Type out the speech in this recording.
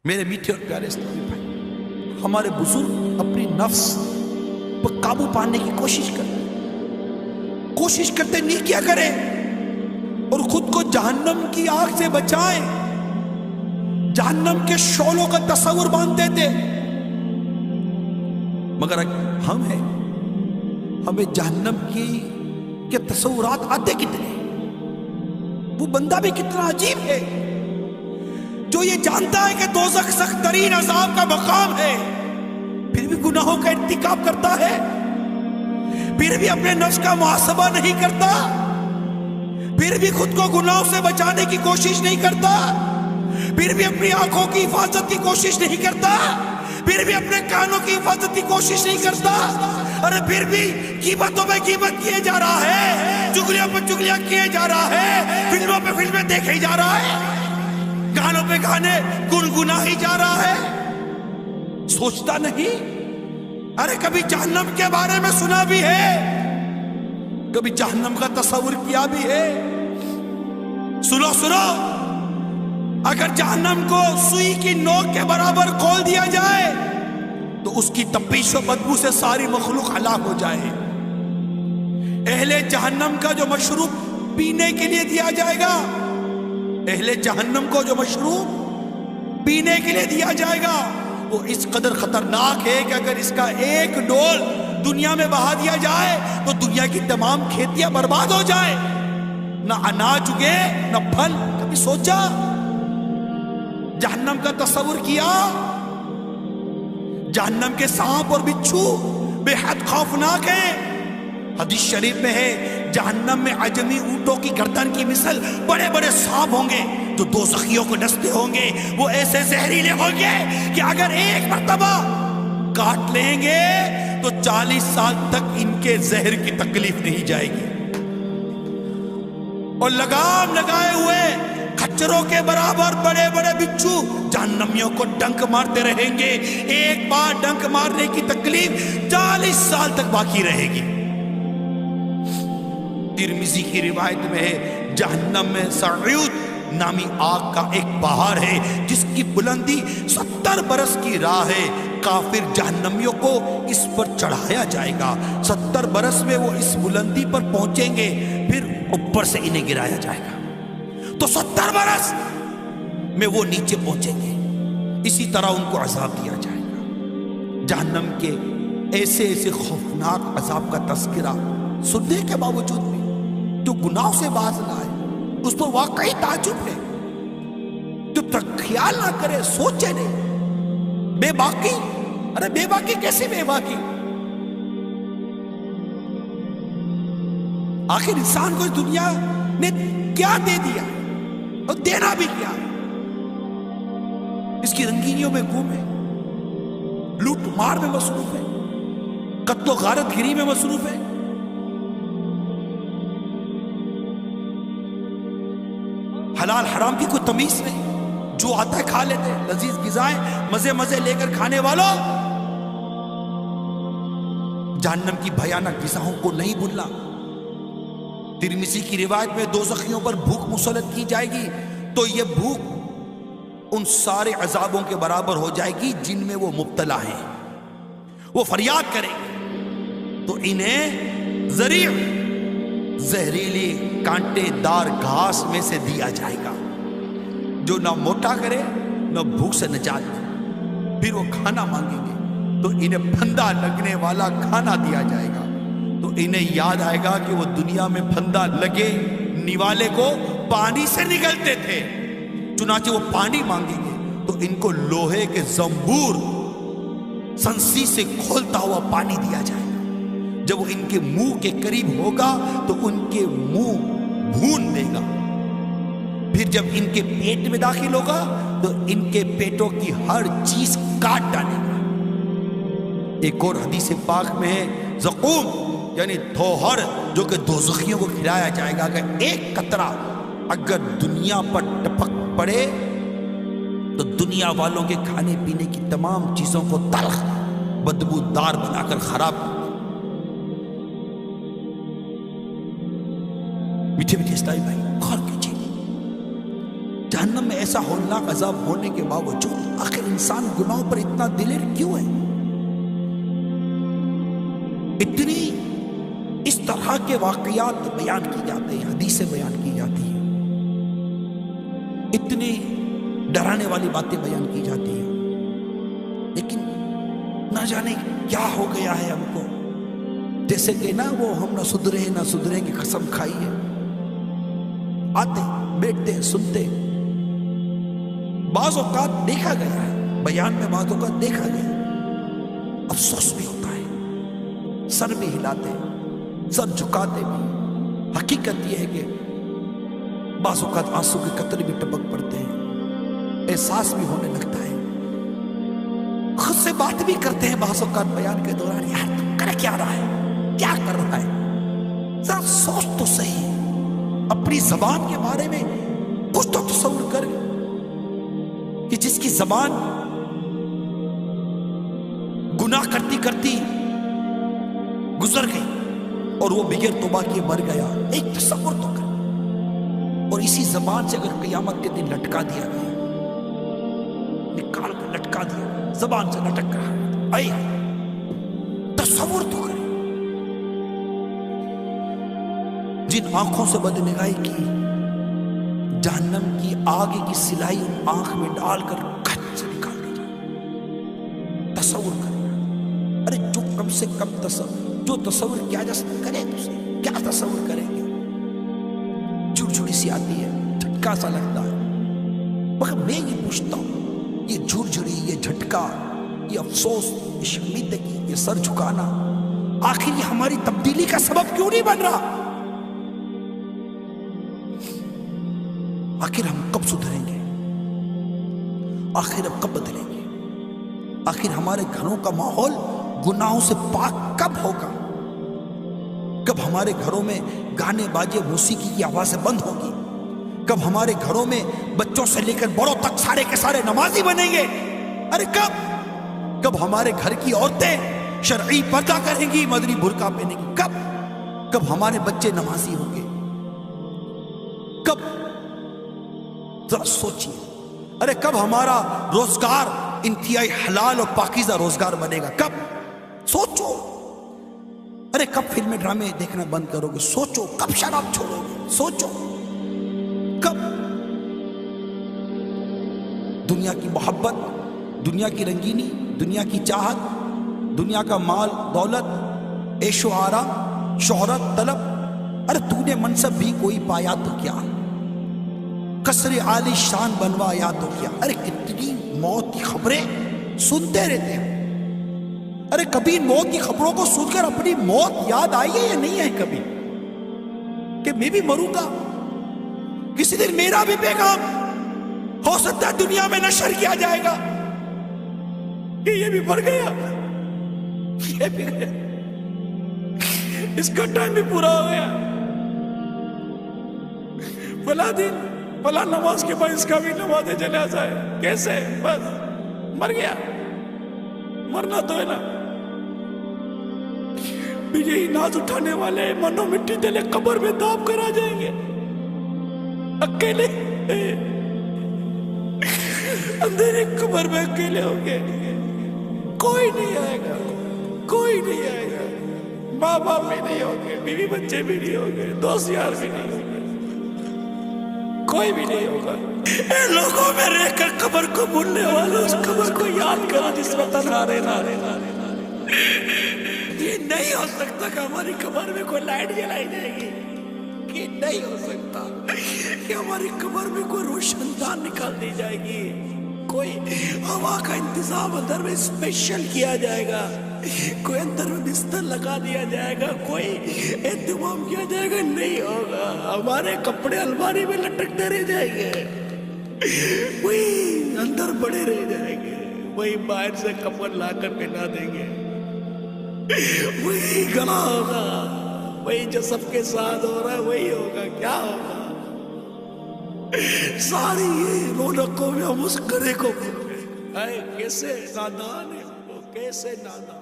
میرے میٹھے اور پیارے اسلامی بھائی، ہمارے بزرگ اپنی نفس پر قابو پانے کی کوشش کرتے نہیں کیا کریں اور خود کو جہنم کی آگ سے بچائیں، جہنم کے شعلوں کا تصور باندھتے تھے، مگر ہم ہیں، ہمیں جہنم کے تصورات آتے کتنے، وہ بندہ بھی کتنا عجیب ہے جو یہ جانتا ہے کہ دوزخ سخت ترین عذاب کا مقام ہے، پھر بھی گناہوں کا ارتکاب کرتا ہے، پھر بھی اپنے نفس کا محاسبہ نہیں کرتا، پھر بھی خود کو گناہوں سے بچانے کی کوشش نہیں کرتا، پھر بھی اپنی آنکھوں کی حفاظت کی کوشش نہیں کرتا، پھر بھی اپنے کانوں کی حفاظت کی کوشش نہیں کرتا، اور پھر بھی غیبتوں پہ غیبت کیے جا رہا ہے، چغلیوں پہ چغلیاں کیے جا رہا ہے، فلموں پہ فلمیں دیکھے جا رہا ہے، گانوں پہ گانے گنگنا ہی جا رہا ہے، سوچتا نہیں؟ ارے کبھی جہنم کے بارے میں سنا بھی ہے، کبھی جہنم کا تصور کیا بھی ہے؟ سنو، اگر جہنم کو سوئی کی نوک کے برابر کھول دیا جائے تو اس کی تپش و بدبو سے ساری مخلوق ہلاک ہو جائے۔ اہل جہنم کا جو مشروب پینے کے لیے دیا جائے گا، اہل جہنم کو جو مشروب پینے کے لیے دیا جائے گا وہ اس قدر خطرناک ہے کہ اگر اس کا ایک ڈول دنیا میں بہا دیا جائے تو دنیا کی تمام کھیتیاں برباد ہو جائیں، نہ اناج اگے نہ پھل۔ کبھی سوچا؟ جہنم کا تصور کیا؟ جہنم کے سانپ اور بچھو بے حد خوفناک ہیں، حدیث شریف میں ہے جہنم میں عجمی اونٹوں کی گردن کی مثل بڑے بڑے سانپ ہوں گے جو دوزخیوں کو ڈستے ہوں گے، وہ ایسے زہریلے ہوں گے کہ اگر ایک مرتبہ کاٹ لیں گے تو 40 سال تک ان کے زہر کی تکلیف نہیں جائے گی، اور لگام لگائے ہوئے کھچروں کے برابر بڑے بڑے بچھو جہنمیوں کو ڈنک مارتے رہیں گے، ایک بار ڈنک مارنے کی تکلیف 40 سال تک باقی رہے گی۔ ترمذی کی روایت میں ہے جہنم میں سعود نامی آگ کا ایک پہاڑ ہے جس کی بلندی 70 برس کی راہ ہے، کافر جہنمیوں کو اس پر چڑھایا جائے گا، 70 برس میں وہ اس بلندی پر پہنچیں گے، پھر اوپر سے انہیں گرایا جائے گا تو 70 برس میں وہ نیچے پہنچیں گے، اسی طرح ان کو عذاب دیا جائے گا۔ جہنم کے ایسے ایسے خوفناک عذاب کا تذکرہ سننے کے باوجود بھی جو گناہوں سے باز نہ آئے اس پر واقعی تعجب ہے، جو خیال نہ کرے، سوچے نہیں، بے باکی۔ ارے بے باکی کیسے بے باکی؟ آخر انسان کو اس دنیا نے کیا دے دیا اور دینا بھی کیا؟ اس کی رنگینیوں میں گم ہے، لوٹ مار میں مصروف ہے، قتل و غارت گری میں مصروف ہے، حلال حرام کی کوئی تمیز نہیں، جو آتا ہے کھا لیتے، لذیذ غذائیں مزے لے کر کھانے والوں، جہنم کی بھیانک غذاؤں کو نہیں بھولنا۔ ترمذی کی روایت میں دوزخیوں پر بھوک مسلط کی جائے گی تو یہ بھوک ان سارے عذابوں کے برابر ہو جائے گی جن میں وہ مبتلا ہیں، وہ فریاد کریں گے تو انہیں زہریلی کانٹے دار گھاس میں سے دیا جائے گا جو نہ موٹا کرے نہ بھوک سے نجات دے، پھر وہ کھانا مانگیں گے تو انہیں پھندا لگنے والا کھانا دیا جائے گا تو انہیں یاد آئے گا کہ وہ دنیا میں پھندا لگے نوالے کو پانی سے نگلتے تھے، چنانچہ وہ پانی مانگیں گے تو ان کو لوہے کے زنبور سنسی سے کھولتا ہوا پانی دیا جائے گا، جب وہ ان کے منہ کے قریب ہوگا تو ان کے منہ بھون دے گا، پھر جب ان کے پیٹ میں داخل ہوگا تو ان کے پیٹوں کی ہر چیز کاٹ ڈالے گا۔ ایک اور حدیث پاک میں ہے زقوم یعنی تھوہر جو کہ دوزخیوں کو کھلایا جائے گا کہ ایک قطرہ اگر دنیا پر ٹپک پڑے تو دنیا والوں کے کھانے پینے کی تمام چیزوں کو تلخ بدبودار بنا کر خراب۔ میٹھے اسلامی بھائی غور کیجیے، جہنم میں ایسے ایسا ہولناک عذاب ہونے کے باوجود آخر انسان گناہوں پر اتنا دلیر کیوں ہے؟ اتنی اس طرح کے واقعات بیان کی جاتے ہیں، حدیثیں بیان کی جاتی ہیں، اتنی ڈرانے والی باتیں بیان کی جاتی ہیں، لیکن نہ جانے کیا ہو گیا ہے ہم کو. جیسے کہ نا وہ ہم نہ سدھریں کی قسم کھائی ہے. آتے بیٹھتے سنتے، بعض اوقات دیکھا گیا ہے بیان میں، بعض اوقات دیکھا گیا، افسوس بھی ہوتا ہے، سر بھی ہلاتے، سر جھکاتے بھی. حقیقت یہ ہے کہ بعض اوقات آنسو کے قطرے بھی ٹپک پڑتے ہیں، احساس بھی ہونے لگتا ہے، خود سے بات بھی کرتے ہیں بعض اوقات بیان کے دوران، یار تو کر کیا رہا ہے، کیا کر رہا ہے، ذرا سوچ تو صحیح، اپنی زبان کے بارے میں کچھ تو تصور کر کہ جس کی زبان گناہ کرتی کرتی گزر گئی اور وہ بغیر توبہ کیے مر گیا. ایک تصور تو کر. اور اسی زبان سے اگر قیامت کے دن لٹکا دیا گیا، نکال کر لٹکا دیا، زبان سے لٹک رہا ہے، اے تصور تو کرے. جن آنکھوں سے بدنگاہی کی، جہنم کی آگ کی سلائی ان آنکھ میں ڈال کر کھچ سے نکال دی جائے. تصور کرے. ارے جو کم سے کم جو تصور کیا جا سکتا کرے، کیا تصور کریں گے؟ جھڑجھڑی سی آتی ہے، جھٹکا سا لگتا ہے، مگر میں یہ پوچھتا ہوں، یہ جھڑجھڑی، یہ جھٹکا، یہ افسوس، یہ شرمندگی، یہ سر جھکانا، آخر یہ ہماری تبدیلی کا سبب کیوں نہیں بن رہا؟ آخر ہم کب سدھریں گے؟ آخر ہم کب بدلیں گے؟ آخر ہمارے گھروں کا ماحول گناہوں سے پاک کب ہوگا؟ کب ہمارے گھروں میں گانے باجے موسیقی کی آوازیں بند ہوگی؟ کب ہمارے گھروں میں بچوں سے لے کر بڑوں تک سارے کے سارے نمازی بنیں گے؟ ارے کب ہمارے گھر کی عورتیں شرعی پردہ کریں گی، مدنی برقع پہنیں گی؟ کب ہمارے بچے نمازی ہوں گے؟ کب؟ ذرا سوچیے. ارے کب ہمارا روزگار انتہائی حلال اور پاکیزہ روزگار بنے گا؟ کب؟ سوچو. ارے کب فلمیں ڈرامے دیکھنا بند کرو گے؟ سوچو. کب شراب چھوڑو گے؟ سوچو. کب؟ دنیا کی محبت، دنیا کی رنگینی، دنیا کی چاہت، دنیا کا مال دولت، عیش و آرام، شہرت طلب، ارے تو نے منصب بھی کوئی پایا تو کیا، قصر عالی شان بنوایا تو کیا. ارے کتنی موت کی خبریں سنتے رہتے ہیں. ارے کبھی موت کی خبروں کو سن کر اپنی موت یاد آئی ہے یا نہیں ہے کبھی؟ کہ میں بھی مروں گا، کسی دن میرا بھی پیغام ہو سکتا ہے دنیا میں نشر کیا جائے گا کہ یہ بھی مر گیا، یہ بھی گیا، اس کا ٹائم بھی پورا ہو گیا، فلاں دن فلاں نماز کے بعد اس کا بھی نماز جنازہ ہے. کیسے؟ بس مر گیا. مرنا تو ہے نا. بھی یہی ناز اٹھانے والے منو مٹی تلے قبر میں داب کر آ جائیں گے اکیلے، اندھیرے قبر میں اکیلے ہوں گے. کوئی نہیں آئے گا، کوئی نہیں آئے گا. ماں باپ بھی نہیں ہوں گے، بیوی بچے بھی نہیں ہوں گے، دوست یار بھی نہیں ہوں گے، کوئی بھی نہیں ہوگا. اے لوگوں میں رہ کر قبر کو بھولنے والوں، اس قبر کو یاد کرو جس میں تنہا رہنا. یہ نہیں ہو سکتا کہ ہماری قبر میں کوئی لائٹ جلائی جائے گی. یہ نہیں ہو سکتا کہ ہماری قبر میں کوئی روشن دان نکال دی جائے گی، کوئی ہوا کا انتظام اندر میں اسپیشل کیا جائے گا، کوئی اندر میں بستر لگا دیا جائے گا، کوئی اہتمام کیا جائے گا. نہیں ہوگا. ہمارے کپڑے الماری میں لٹکتے رہ جائیں گے، وہی اندر بڑے رہ جائیں گے، وہی باہر سے کپڑ لا کر پہنا دیں گے، وہی گلا ہوگا، وہی جو سب کے ساتھ ہو رہا ہے وہی ہوگا. کیا ہوگا؟ ساری یہ رونقوں میں ہم اس گڑھے کو بھول گئے. کیسے نادان ہے وہ، کیسے نادان.